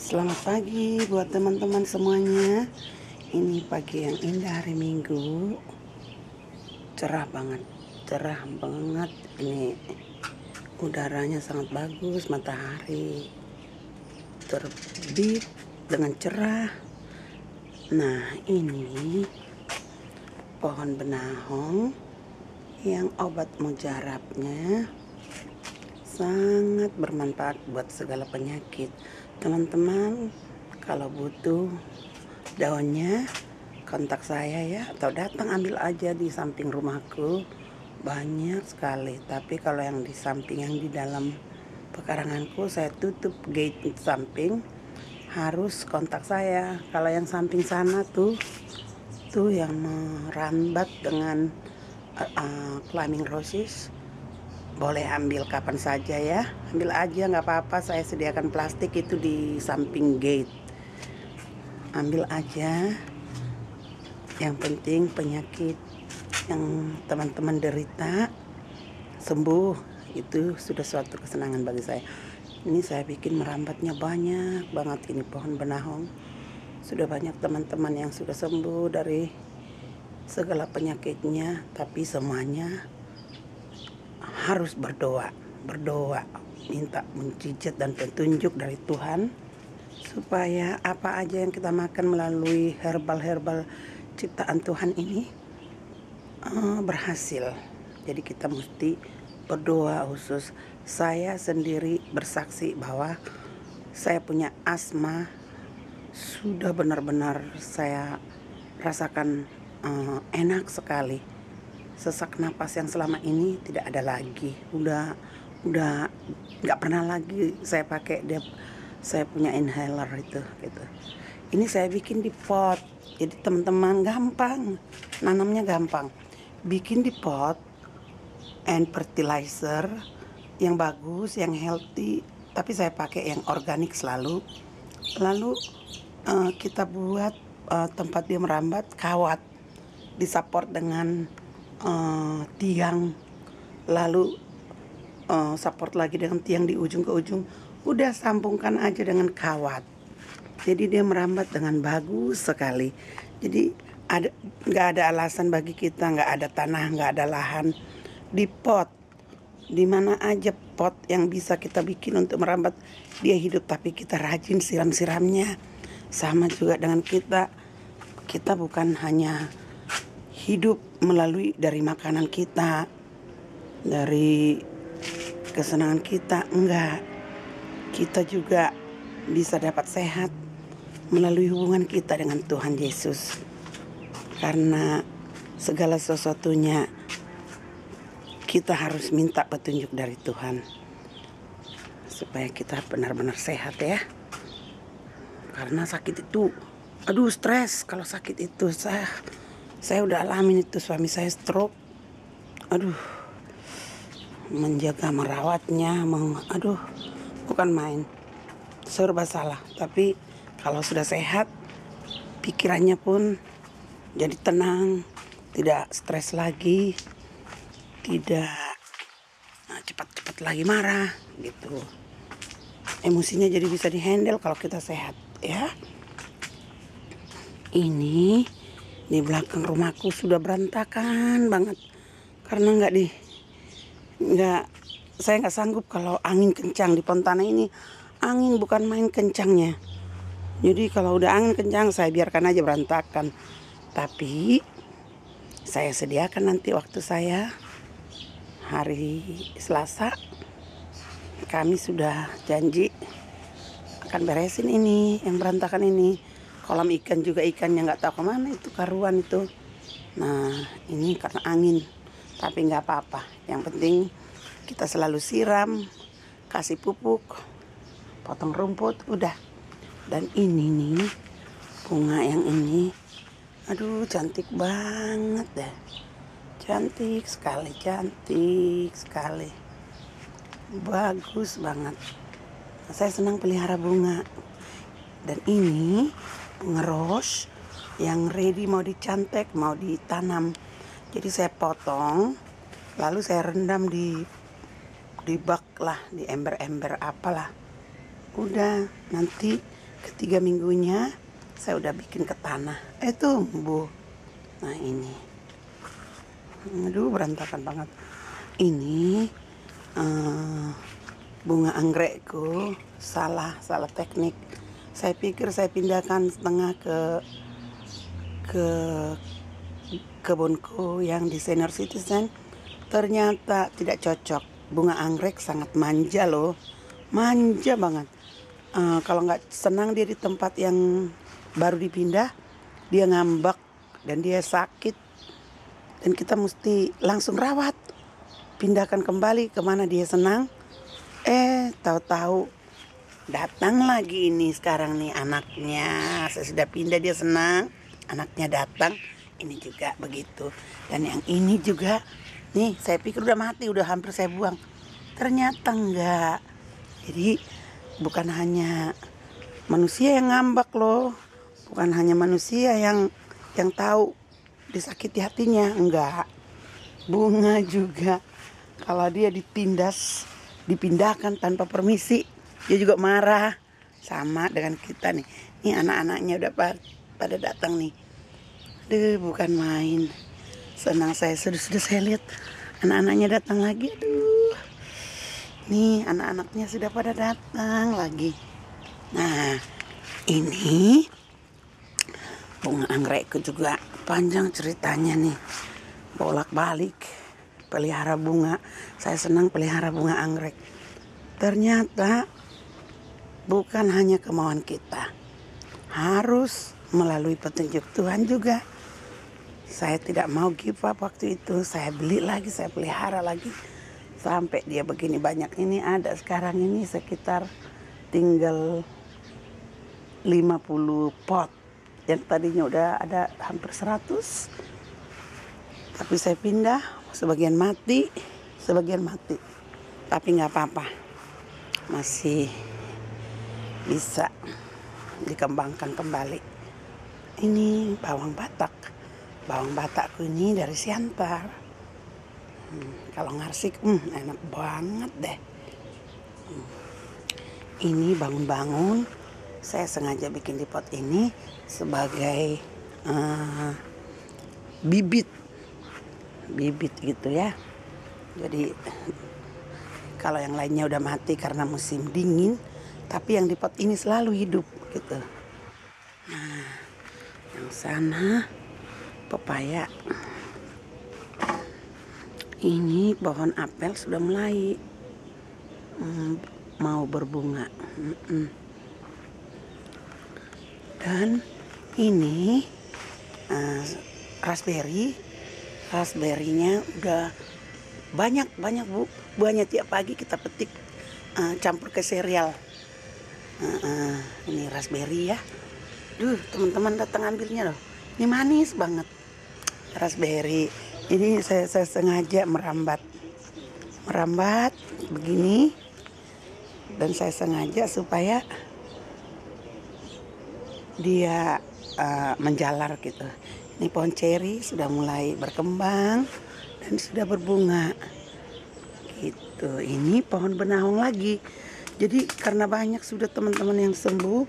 Selamat pagi buat teman-teman semuanya. Ini pagi yang indah hari Minggu. Cerah banget, cerah banget. Ini udaranya sangat bagus, matahari terbit dengan cerah. Nah, ini pohon benahong yang obat mujarabnya sangat bermanfaat buat segala penyakit. Teman-teman, kalau butuh daunnya, kontak saya ya, atau datang ambil aja di samping rumahku. Banyak sekali, tapi kalau yang di samping, yang di dalam pekaranganku, saya tutup gate samping, harus kontak saya. Kalau yang samping sana tuh yang merambat dengan flaming roses, boleh ambil kapan saja ya, ambil aja nggak apa-apa. Saya sediakan plastik itu di samping gate, ambil aja. Yang penting penyakit yang teman-teman derita sembuh, itu sudah suatu kesenangan bagi saya. Ini saya bikin merambatnya banyak banget. Ini pohon benahong sudah banyak teman-teman yang sudah sembuh dari segala penyakitnya, tapi semuanya harus berdoa, minta mujizat dan petunjuk dari Tuhan, supaya apa aja yang kita makan melalui herbal ciptaan Tuhan ini berhasil. Jadi kita mesti berdoa khusus. Saya sendiri bersaksi bahwa saya punya asma, sudah benar-benar saya rasakan enak sekali. Sesak napas yang selama ini tidak ada lagi. Udah nggak pernah lagi saya pakai dia. Saya punya inhaler itu gitu. Ini saya bikin di pot. Jadi teman-teman gampang, nanamnya gampang. Bikin di pot and fertilizer yang bagus, yang healthy. Tapi saya pakai yang organik selalu. Lalu kita buat tempat dia merambat, kawat, disupport dengan tiang, lalu support lagi dengan tiang di ujung ke ujung. Udah sambungkan aja dengan kawat. Jadi dia merambat dengan bagus sekali. Jadi nggak ada alasan bagi kita, nggak ada tanah, nggak ada lahan, di pot, di mana aja pot yang bisa kita bikin untuk merambat dia hidup. Tapi kita rajin siram-siramnya. Sama juga dengan kita bukan hanya hidup melalui dari makanan kita, dari kesenangan kita, enggak. Kita juga bisa dapat sehat melalui hubungan kita dengan Tuhan Yesus. Karena segala sesuatunya kita harus minta petunjuk dari Tuhan, supaya kita benar-benar sehat ya. Karena sakit itu, stres. Kalau sakit itu saya udah alamin itu. Suami saya stroke. Menjaga merawatnya, bukan main, serba salah. Tapi kalau sudah sehat, pikirannya pun jadi tenang, tidak stres lagi, tidak cepat-cepat lagi marah gitu. Emosinya jadi bisa dihandle kalau kita sehat ya. Ini di belakang rumahku sudah berantakan banget karena saya nggak sanggup kalau angin kencang di Pontana ini. Angin bukan main kencangnya. Jadi kalau udah angin kencang saya biarkan aja berantakan. Tapi saya sediakan nanti waktu saya hari Selasa, kami sudah janji akan beresin ini yang berantakan ini. Kolam ikan juga, ikannya nggak tahu kemana itu, karuan itu. Nah ini karena angin, tapi nggak apa-apa. Yang penting kita selalu siram, kasih pupuk, potong rumput, udah. Dan ini nih, bunga yang ini, cantik banget deh. Cantik sekali. Bagus banget. Saya senang pelihara bunga. Dan ini bunga rose yang ready mau dicantek, mau ditanam. Jadi saya potong, lalu saya rendam di bak lah, di ember-ember apalah. Udah, nanti ketiga minggunya saya udah bikin ke tanah, tumbuh. Nah ini, aduh berantakan banget. Ini bunga anggrekku salah teknik. Saya pikir saya pindahkan setengah ke kebunku yang di senior citizen, ternyata tidak cocok. Bunga anggrek sangat manja loh, manja banget. Kalau nggak senang dia di tempat yang baru dipindah, dia ngambek dan dia sakit, dan kita mesti langsung rawat, pindahkan kembali kemana dia senang. Tahu-tahu datang lagi ini sekarang nih anaknya. Saya sudah pindah, dia senang, anaknya datang. Ini juga begitu. Dan yang ini juga nih, saya pikir udah mati, udah hampir saya buang, ternyata enggak. Jadi bukan hanya manusia yang ngambek loh, bukan hanya manusia yang tahu disakiti hatinya, enggak. Bunga juga kalau dia dipindahkan tanpa permisi, dia juga marah. Sama dengan kita nih. Ini anak-anaknya udah pada datang nih. Bukan main. Senang saya, sudah saya lihat anak-anaknya datang lagi. Nih anak-anaknya sudah pada datang lagi. Nah ini bunga anggrekku juga panjang ceritanya nih. Bolak-balik pelihara bunga. Saya senang pelihara bunga anggrek. Ternyata bukan hanya kemauan kita, harus melalui petunjuk Tuhan juga. Saya tidak mau give up waktu itu. Saya beli lagi, saya pelihara lagi, sampai dia begini banyak. Ini ada sekarang ini sekitar tinggal 50 pot. Yang tadinya udah ada hampir 100. Tapi saya pindah, sebagian mati. Tapi nggak apa-apa, masih bisa dikembangkan kembali. Ini bawang batakku ini dari Siantar. Kalau ngarsik enak banget deh. Ini bangun-bangun saya sengaja bikin di pot ini sebagai bibit gitu ya. Jadi kalau yang lainnya udah mati karena musim dingin, tapi yang di pot ini selalu hidup gitu. Nah, yang sana pepaya. Ini pohon apel sudah mulai mau berbunga. Dan ini raspberry-nya udah banyak Bu. Buahnya tiap pagi kita petik, campur ke sereal. Ini raspberry ya. Teman-teman datang ambilnya loh. Ini manis banget raspberry. Ini saya sengaja merambat begini, dan saya sengaja supaya dia menjalar gitu. Ini pohon ceri sudah mulai berkembang dan sudah berbunga gitu. Ini pohon benahong lagi. Jadi karena banyak sudah teman-teman yang sembuh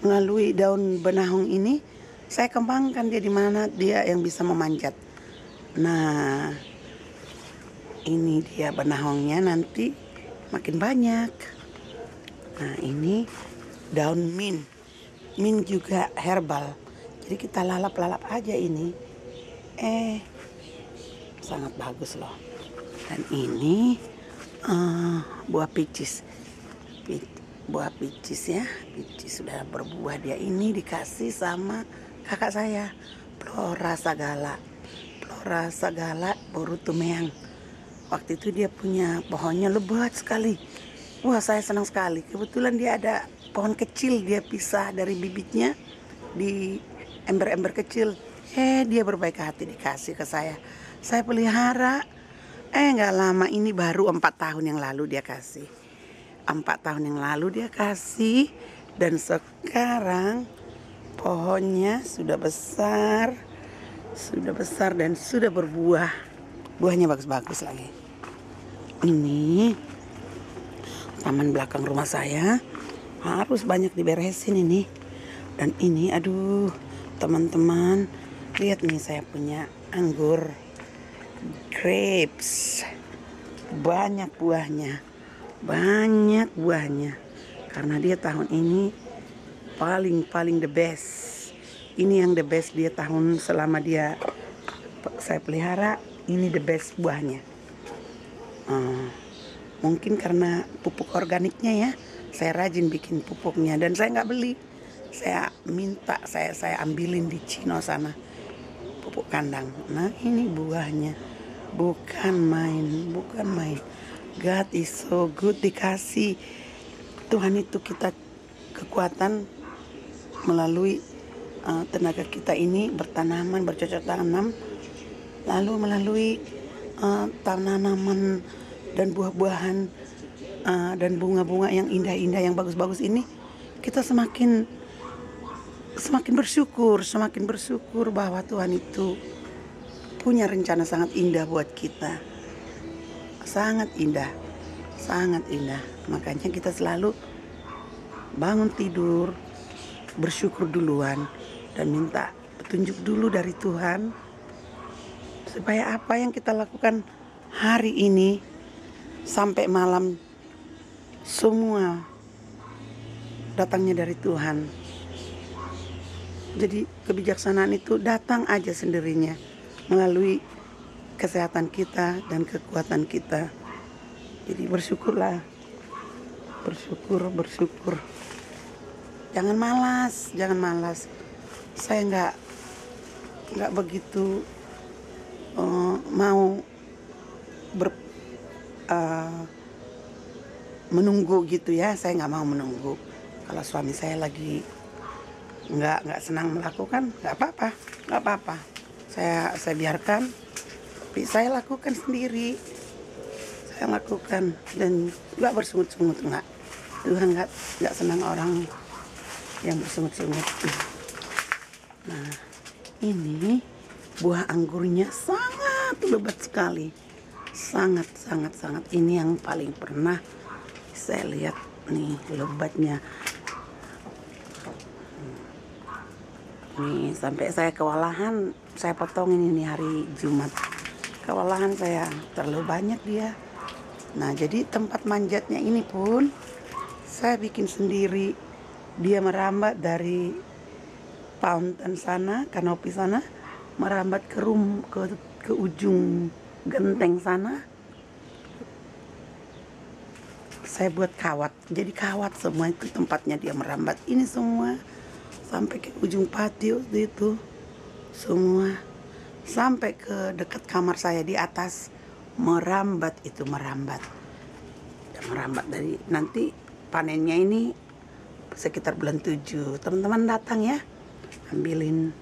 melalui daun benahong ini, saya kembangkan dia di mana dia yang bisa memanjat. Nah, ini dia benahongnya nanti makin banyak. Nah, ini daun mint juga herbal. Jadi kita lalap aja ini. Sangat bagus loh. Dan ini buah peaches ya. Peaches sudah berbuah dia. Ini dikasih sama kakak saya, Flora Sagala Borutumeang. Waktu itu dia punya pohonnya lebat sekali. Wah, saya senang sekali. Kebetulan dia ada pohon kecil, dia pisah dari bibitnya di ember-ember kecil. Dia berbaik hati dikasih ke saya. Saya pelihara. Nggak lama, ini baru 4 tahun yang lalu dia kasih. 4 tahun yang lalu dia kasih. Dan sekarang pohonnya sudah besar dan sudah berbuah. Buahnya bagus-bagus lagi. Ini taman belakang rumah saya. harus banyak diberesin ini. Dan ini aduh teman-teman, lihat nih saya punya anggur grapes, banyak buahnya, karena dia tahun ini paling the best. Ini yang the best dia tahun selama dia saya pelihara, ini the best buahnya. Mungkin karena pupuk organiknya ya, saya rajin bikin pupuknya dan saya nggak beli, saya minta, saya ambilin di Cino sana pupuk kandang. Nah ini buahnya, bukan main. God is so good, dikasih Tuhan itu kita kekuatan melalui tenaga kita ini bertanaman, bercocok tanam, lalu melalui tanaman dan buah-buahan dan bunga-bunga yang indah-indah, yang bagus-bagus ini, kita semakin bersyukur bahwa Tuhan itu punya rencana sangat indah buat kita. Sangat indah. Makanya kita selalu bangun tidur bersyukur duluan dan minta petunjuk dulu dari Tuhan, supaya apa yang kita lakukan hari ini sampai malam semua datangnya dari Tuhan. Jadi kebijaksanaan itu datang aja sendirinya melalui kesehatan kita dan kekuatan kita. Jadi bersyukurlah, bersyukur. Jangan malas. Saya nggak begitu mau menunggu gitu ya. Saya nggak mau menunggu. Kalau suami saya lagi nggak senang melakukan, nggak apa-apa. Saya biarkan, tapi saya lakukan sendiri. Saya lakukan dan nggak bersungut-sungut, nggak. Tuhan nggak senang orang yang bersungut-sungut. Nah, ini buah anggurnya sangat lebat sekali, sangat. Ini yang paling pernah saya lihat nih lebatnya. Nih sampai saya kewalahan, saya potongin ini hari Jumat. Kewalahan saya, terlalu banyak dia. Nah jadi tempat manjatnya ini pun saya bikin sendiri. Dia merambat dari fountain sana, kanopi sana, merambat ke ujung genteng sana. Saya buat kawat, jadi kawat semua itu tempatnya dia merambat. Ini semua sampai ke ujung patio itu, semua sampai ke dekat kamar saya di atas, merambat dari nanti panennya ini sekitar bulan 7. Teman-teman datang ya, ambilin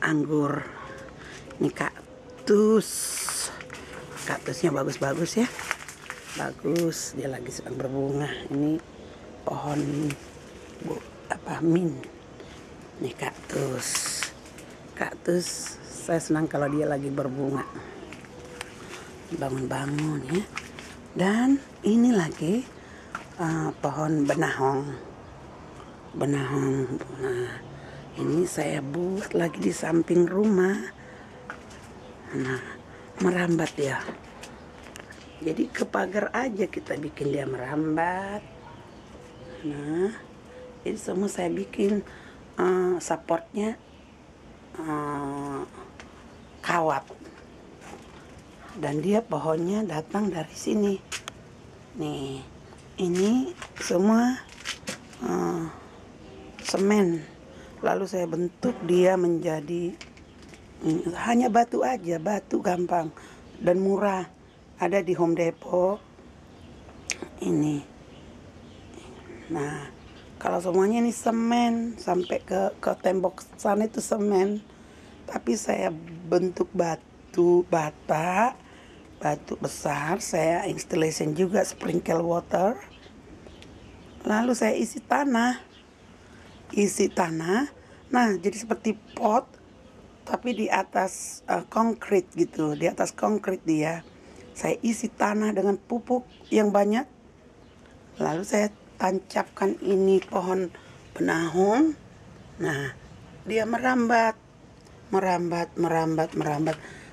anggur. Ini kaktusnya bagus ya, bagus, dia lagi sedang berbunga. Ini pohon mint. Ini kaktus saya senang kalau dia lagi berbunga, bangun ya. Dan ini lagi pohon benahong. Nah ini saya buat lagi di samping rumah. Nah merambat ya, jadi ke pagar aja kita bikin dia merambat. Nah jadi semua saya bikin supportnya kawat, dan dia pohonnya datang dari sini nih. Ini semua semen, lalu saya bentuk dia menjadi hanya batu aja, batu gampang dan murah, ada di Home Depot ini. Nah kalau semuanya ini semen, sampai ke tembok sana itu semen, tapi saya bentuk batu besar, saya installation juga, sprinkle water, lalu saya isi tanah. Nah jadi seperti pot tapi di atas konkrit gitu, di atas konkrit dia. Saya isi tanah dengan pupuk yang banyak, lalu saya tancapkan ini pohon benahung. Nah, dia merambat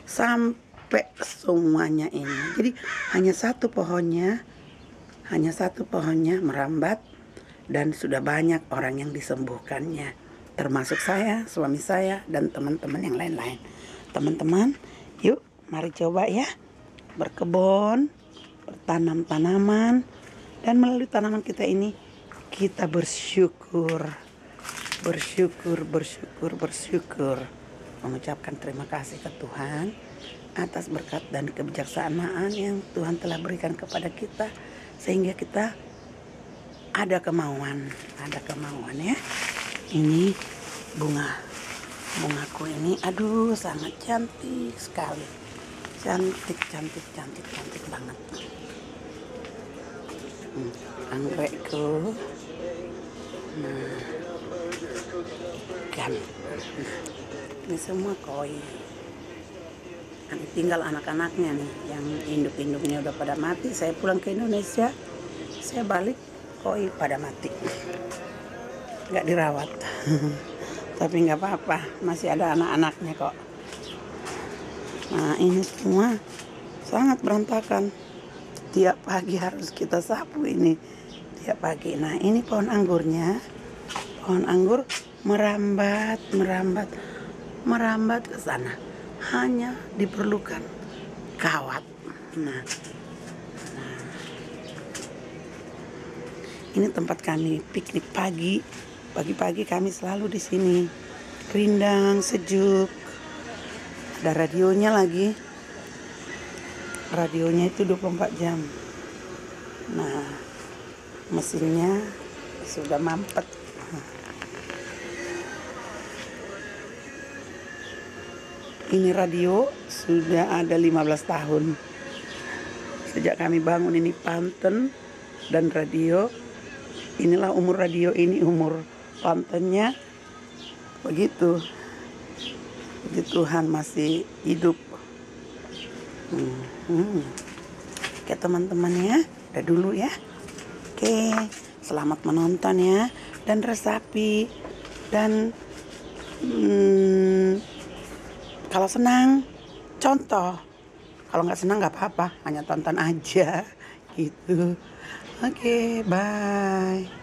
sampai semuanya ini. Jadi hanya satu pohonnya merambat, dan sudah banyak orang yang disembuhkannya, termasuk saya, suami saya, dan teman-teman yang lain-lain. Teman-teman, yuk mari coba ya berkebun, bertanam tanaman, dan melalui tanaman kita ini kita bersyukur, mengucapkan terima kasih ke Tuhan atas berkat dan kebijaksanaan yang Tuhan telah berikan kepada kita, sehingga kita ada kemauan ya. Ini bungaku ini, aduh sangat cantik sekali, cantik banget. Anggrekku, nah, ikan, ini semua koi. Tinggal anak-anaknya nih, yang induk-induknya udah pada mati. Saya pulang ke Indonesia, saya balik, koi pada mati, nggak dirawat. Tapi nggak apa-apa, masih ada anak-anaknya kok. Nah, ini semua sangat berantakan. Tiap pagi harus kita sapu ini, tiap pagi. Nah, ini pohon anggurnya. Pohon anggur merambat ke sana. Hanya diperlukan kawat. Nah, ini tempat kami piknik pagi. Pagi-pagi kami selalu di sini. Rindang, sejuk. Ada radionya lagi. Radionya itu 24 jam. Nah, mesinnya sudah mampet. Ini radio sudah ada 15 tahun. Sejak kami bangun ini pantun dan radio. Inilah umur radio ini, umur pantunnya. Begitu. Puji Tuhan masih hidup. Oke teman-teman ya, udah dulu ya. Oke, selamat menonton ya, dan resapi. Dan kalau senang contoh, kalau nggak senang nggak apa-apa, hanya tonton aja gitu. Oke, bye.